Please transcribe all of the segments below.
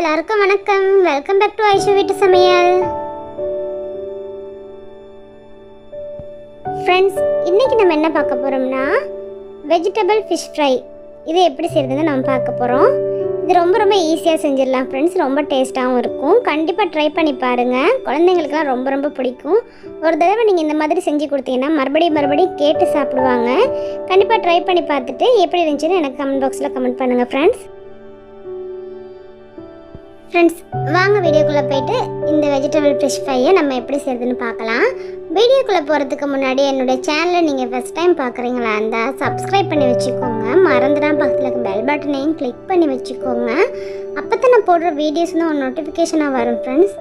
எல்லாருக்கும் வணக்கம். Welcome back to Aishu வீட்டு சமையல். ஃப்ரெண்ட்ஸ், இன்னைக்கு நம்ம என்ன பார்க்க போகிறோம்னா வெஜிடபிள் ஃபிஷ் ஃப்ரை. இது எப்படி செய்யறதுன்னு நம்ம பார்க்க போகிறோம். இது ரொம்ப ரொம்ப ஈஸியாக செஞ்சிடலாம் ஃப்ரெண்ட்ஸ். ரொம்ப டேஸ்ட்டாகவும் இருக்கும். கண்டிப்பாக ட்ரை பண்ணி பாருங்கள். குழந்தைங்களுக்குலாம் ரொம்ப ரொம்ப பிடிக்கும். ஒரு தடவை நீங்கள் இந்த மாதிரி செஞ்சு கொடுத்தீங்கன்னா மறுபடியும் கேட்டு சாப்பிடுவாங்க. கண்டிப்பாக ட்ரை பண்ணி பார்த்துட்டு எப்படி இருந்துச்சுன்னு எனக்கு கமெண்ட் பாக்ஸில் கமெண்ட் பண்ணுங்கள் ஃப்ரெண்ட்ஸ். வாங்க வீடியோக்குள்ளே போயிட்டு இந்த வெஜிடபிள் ஃபிஷ் ஃப்ரையை நம்ம எப்படி செய்யறதுன்னு பார்க்கலாம். வீடியோக்குள்ளே போகிறதுக்கு முன்னாடி என்னுடைய சேனலை நீங்கள் ஃபஸ்ட் டைம் பார்க்குறீங்களா இருந்தால் சப்ஸ்கிரைப் பண்ணி வச்சுக்கோங்க. மறந்துடாம பக்கத்தில் இருக்க பெல் பட்டனையும் கிளிக் பண்ணி வச்சுக்கோங்க. அப்போ தான் நான் போடுற வீடியோஸ் வந்து ஒரு நோட்டிஃபிகேஷனாக வரும் ஃப்ரெண்ட்ஸ்.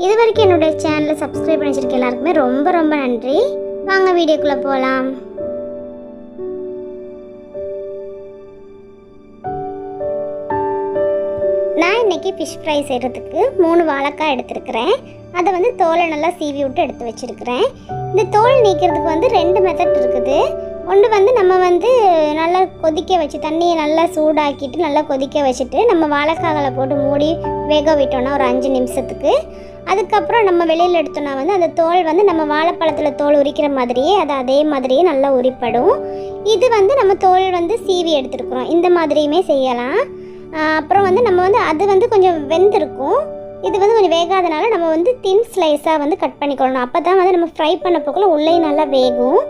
இது வரைக்கும் என்னுடைய சேனலை சப்ஸ்கிரைப் பண்ணி வச்சுருக்க எல்லாருக்குமே ரொம்ப ரொம்ப நன்றி. வாங்க வீடியோக்குள்ளே போகலாம். நான் இன்றைக்கி ஃபிஷ் ஃப்ரை செய்கிறதுக்கு 3 வாழைக்காய் எடுத்துருக்கிறேன். அதை வந்து தோலை நல்லா சீவி விட்டு எடுத்து வச்சுருக்கிறேன். இந்த தோல் நீக்கிறதுக்கு வந்து 2 மெத்தட் இருக்குது. ஒன்று வந்து நம்ம வந்து நல்லா கொதிக்க வச்சு தண்ணியை நல்லா சூடாக்கிட்டு நல்லா கொதிக்க வச்சுட்டு நம்ம வாழைக்காய்களை போட்டு மூடி வேக விட்டோன்னா ஒரு 5 நிமிஷத்துக்கு. அதுக்கப்புறம் நம்ம வெளியில் எடுத்தோன்னா வந்து அந்த தோல் வந்து நம்ம வாழைப்பழத்தில் தோல் உரிக்கிற மாதிரியே அது அதே மாதிரியே நல்லா உரிப்படும். இது வந்து நம்ம தோல் வந்து சீவி எடுத்துருக்குறோம். இந்த மாதிரியுமே செய்யலாம். அப்புறம் வந்து நம்ம வந்து அது வந்து கொஞ்சம் வெந்திருக்கும். இது வந்து கொஞ்சம் வேகாதனால நம்ம வந்து தின் ஸ்லைஸாக வந்து கட் பண்ணிக்கொள்ளணும். அப்போ தான் வந்து நம்ம ஃப்ரை பண்ண போக்கில் உள்ளே நல்லா வேகும்.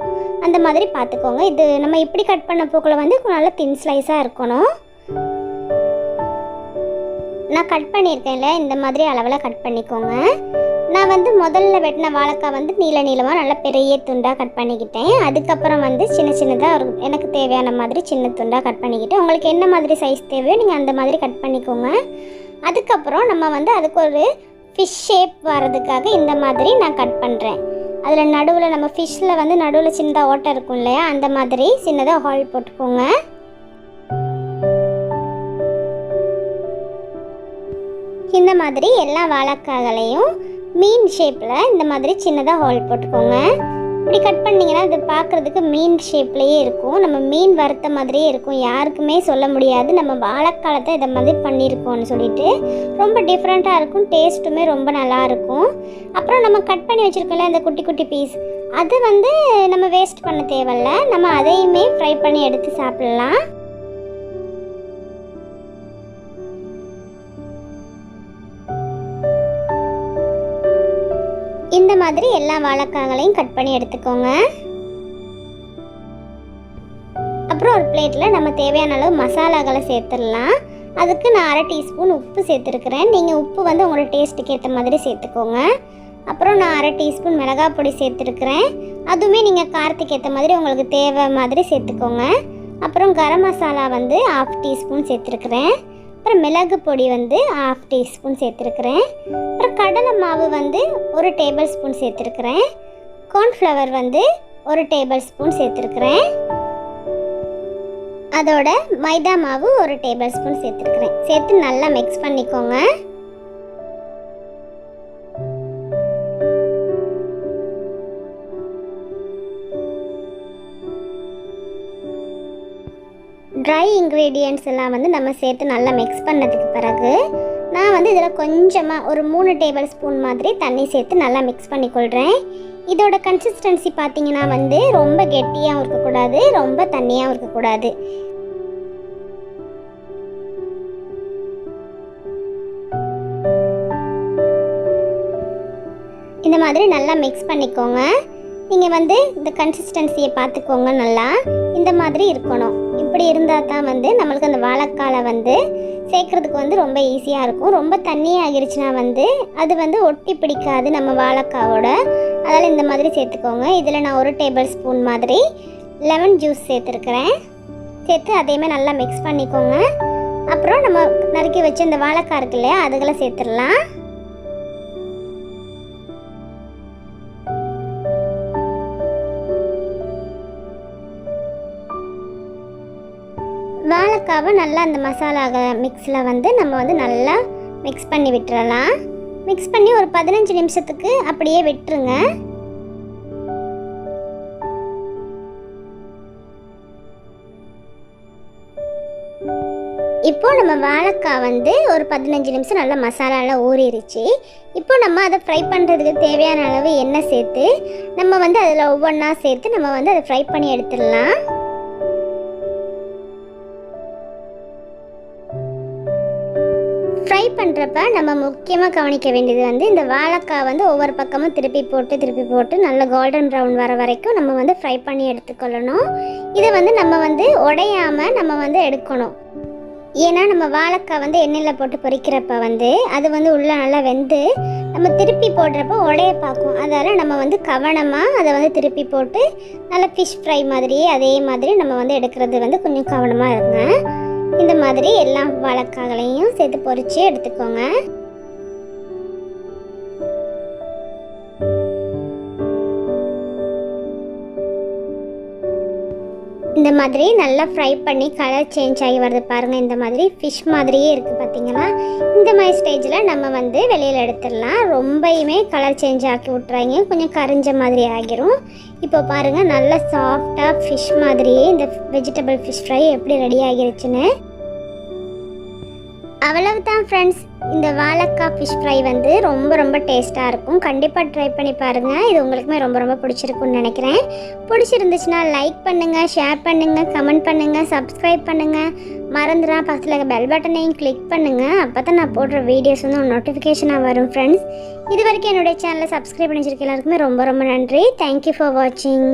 அந்த மாதிரி பார்த்துக்கோங்க. இது நம்ம இப்படி கட் பண்ண போக்கில் வந்து நல்லா தின் ஸ்லைஸாக இருக்கணும். நான் கட் பண்ணியிருக்கேன்ல, இந்த மாதிரி அளவில் கட் பண்ணிக்கோங்க. நான் வந்து முதல்ல வெட்டின வாழைக்காய் வந்து நீளமாக நல்லா பெரிய துண்டாக கட் பண்ணிக்கிட்டேன். அதுக்கப்புறம் வந்து சின்னதாக எனக்கு தேவையான மாதிரி சின்ன துண்டாக கட் பண்ணிக்கிட்டேன். உங்களுக்கு என்ன மாதிரி சைஸ் தேவையோ நீங்கள் அந்த மாதிரி கட் பண்ணிக்கோங்க. அதுக்கப்புறம் நம்ம வந்து அதுக்கு ஒரு ஃபிஷ் ஷேப் வர்றதுக்காக இந்த மாதிரி நான் கட் பண்ணுறேன். அதில் நடுவில் நம்ம ஃபிஷ்ஷில் வந்து நடுவில் சின்னதாக ஓட்டை இருக்கும் இல்லையா, அந்த மாதிரி சின்னதாக ஹால் போட்டுக்கோங்க. இந்த மாதிரி எல்லா வாழைக்காய்களையும் மீன் ஷேப்பில் இந்த மாதிரி சின்னதாக ஹோல் போட்டுக்கோங்க. இப்படி கட் பண்ணிங்கன்னா இது பார்க்குறதுக்கு மீன் ஷேப்லேயே இருக்கும். நம்ம மீன் வறுத்த மாதிரியே இருக்கும். யாருக்குமே சொல்ல முடியாது நம்ம வாழைக்காலத்தை இதை மாதிரி பண்ணியிருக்கோம்னு சொல்லிட்டு. ரொம்ப டிஃப்ரெண்ட்டாக இருக்கும். டேஸ்ட்டுமே ரொம்ப நல்லாயிருக்கும். அப்புறம் நம்ம கட் பண்ணி வச்சுருக்கோம்ல அந்த குட்டி குட்டி பீஸ், அது வந்து நம்ம வேஸ்ட் பண்ண தேவையில்ல. நம்ம அதையுமே ஃப்ரை பண்ணி எடுத்து சாப்பிட்லாம். இந்த மாதிரி எல்லா வாழைக்காய்களையும் கட் பண்ணி எடுத்துக்கோங்க. அப்புறம் ஒரு பிளேட்டில் நம்ம தேவையான அளவு மசாலாக்களை சேர்த்துடலாம். அதுக்கு நான் 1/2 டீஸ்பூன் உப்பு சேர்த்துருக்கிறேன். நீங்கள் உப்பு வந்து உங்களோட டேஸ்ட்டுக்கு ஏற்ற மாதிரி சேர்த்துக்கோங்க. அப்புறம் நான் 1/2 டீஸ்பூன் மிளகாய் பொடி சேர்த்துருக்கிறேன். அதுவுமே நீங்கள் காரத்துக்கு ஏற்ற மாதிரி உங்களுக்கு தேவை மாதிரி சேர்த்துக்கோங்க. அப்புறம் கரம் மசாலா வந்து 1/2 டீஸ்பூன் சேர்த்துருக்கிறேன். அப்புறம் மிளகு பொடி வந்து 1/2 டீஸ்பூன் சேர்த்துருக்கிறேன். அப்புறம் கடலை மாவு வந்து 1 டேபிள் ஸ்பூன் சேர்த்துருக்கிறேன். கார்ன்ஃப்ளவர் வந்து 1 டேபிள் ஸ்பூன் சேர்த்துருக்கிறேன். அதோட மைதா மாவு 1 டேபிள் ஸ்பூன் சேர்த்துருக்கிறேன். சேர்த்து நல்லா மிக்ஸ் பண்ணிக்கோங்க. ட்ரை இன்க்ரீடியன்ட்ஸ் எல்லாம் வந்து நம்ம சேர்த்து நல்லா மிக்ஸ் பண்ணதுக்கு பிறகு நான் வந்து இதில் கொஞ்சமாக ஒரு 3 டேபிள் ஸ்பூன் மாதிரி தண்ணி சேர்த்து நல்லா மிக்ஸ் பண்ணிக்கொள்கிறேன். இதோட கன்சிஸ்டன்சி பார்த்தீங்கன்னா வந்து ரொம்ப கெட்டியாகவும் இருக்கக்கூடாது, ரொம்ப தண்ணியாகவும் இருக்கக்கூடாது. இந்த மாதிரி நல்லா மிக்ஸ் பண்ணிக்கோங்க. நீங்கள் வந்து இந்த கன்சிஸ்டன்சியை பார்த்துக்கோங்க. நல்லா இந்த மாதிரி இருக்கணும். இப்படி இருந்தால் தான் வந்து நம்மளுக்கு அந்த வாழைக்காலை வந்து சேர்க்குறதுக்கு வந்து ரொம்ப ஈஸியாக இருக்கும். ரொம்ப தண்ணியாக ஆகிருச்சுன்னா வந்து அது வந்து ஒட்டி பிடிக்காது நம்ம வாழைக்காவோட. அதனால் இந்த மாதிரி சேர்த்துக்கோங்க. இதில் நான் 1 டேபிள் ஸ்பூன் மாதிரி லெமன் ஜூஸ் சேர்த்துருக்கிறேன். சேர்த்து அதையுமே நல்லா மிக்ஸ் பண்ணிக்கோங்க. அப்புறம் நம்ம நறுக்கி வச்சு இந்த வாழைக்காய் இருக்கு இல்லையா, அதுகளை சேர்த்துடலாம். வாழைக்காவை நல்லா அந்த மசாலா மிக்ஸில் வந்து நம்ம வந்து நல்லா மிக்ஸ் பண்ணி விட்டுறலாம். மிக்ஸ் பண்ணி ஒரு 15 நிமிஷத்துக்கு அப்படியே விட்டுருங்க. இப்போ நம்ம வாழைக்காய் வந்து ஒரு 15 நிமிஷம் நல்லா மசாலாலாம் ஊறிடுச்சு. இப்போ நம்ம அதை ஃப்ரை பண்ணுறதுக்கு தேவையான அளவு எண்ணெய் சேர்த்து நம்ம வந்து அதில் ஒவ்வொன்றா சேர்த்து நம்ம வந்து அதை ஃப்ரை பண்ணி எடுத்துடலாம். ஃப்ரை பண்ணுறப்ப நம்ம முக்கியமாக கவனிக்க வேண்டியது வந்து இந்த வாழைக்காய் வந்து ஒவ்வொரு பக்கமும் திருப்பி போட்டு நல்ல கோல்டன் ப்ரௌன் வர வரைக்கும் நம்ம வந்து ஃப்ரை பண்ணி எடுத்துக்கொள்ளணும். இதை வந்து நம்ம வந்து உடையாமல் நம்ம வந்து எடுக்கணும். ஏன்னா நம்ம வாழைக்காய் வந்து எண்ணெயில் போட்டு பொரிக்கிறப்ப வந்து அது வந்து உள்ளே நல்லா வெந்து நம்ம திருப்பி போடுறப்ப உடைய பார்க்கும். அதால் நம்ம வந்து கவனமாக அதை வந்து திருப்பி போட்டு நல்லா ஃபிஷ் ஃப்ரை மாதிரியே அதே மாதிரி நம்ம வந்து எடுக்கிறது வந்து கொஞ்சம் கவனமாக இருங்க. இந்த மாதிரி எல்லா வாழைக்காய்களையும் சேர்த்து பொரித்து எடுத்துக்கோங்க. இந்த மாதிரி நல்லா ஃப்ரை பண்ணி கலர் சேஞ்ச் ஆகி வருது பாருங்கள். இந்த மாதிரி ஃபிஷ் மாதிரியே இருக்குது பார்த்தீங்கன்னா. இந்த மாதிரி ஸ்டேஜில் நம்ம வந்து வெளியில் எடுத்துடலாம். ரொம்பயுமே கலர் சேஞ்ச் ஆக்கி விட்றாங்க, கொஞ்சம் கரிஞ்ச மாதிரி ஆகிரும். இப்போ பாருங்கள் நல்லா சாஃப்டாக ஃபிஷ் மாதிரியே இந்த வெஜிடபிள் ஃபிஷ் ஃப்ரை எப்படி ரெடி ஆகிருச்சுன்னு. அவ்வளவுதான் ஃப்ரெண்ட்ஸ், இந்த வாழைக்காய் ஃபிஷ் ஃப்ரை வந்து ரொம்ப டேஸ்ட்டாக இருக்கும். கண்டிப்பாக ட்ரை பண்ணி பாருங்கள். இது உங்களுக்குமே ரொம்ப பிடிச்சிருக்குன்னு நினைக்கிறேன். பிடிச்சிருந்துச்சுன்னா லைக் பண்ணுங்கள், ஷேர் பண்ணுங்கள், கமெண்ட் பண்ணுங்கள், சப்ஸ்கிரைப் பண்ணுங்கள். மறந்துடா பக்கத்தில் இருக்க பெல் பட்டனையும் கிளிக் பண்ணுங்கள். அப்போ தான் நான் போடுற வீடியோஸ் வந்து நோட்டிஃபிகேஷனாக வரும் ஃப்ரெண்ட்ஸ். இது வரைக்கும் என்னுடைய சேனலை சப்ஸ்கிரைப் பண்ணி வச்சிருக்க எல்லாருக்குமே ரொம்ப நன்றி. தேங்க்யூ ஃபார் வாட்சிங்.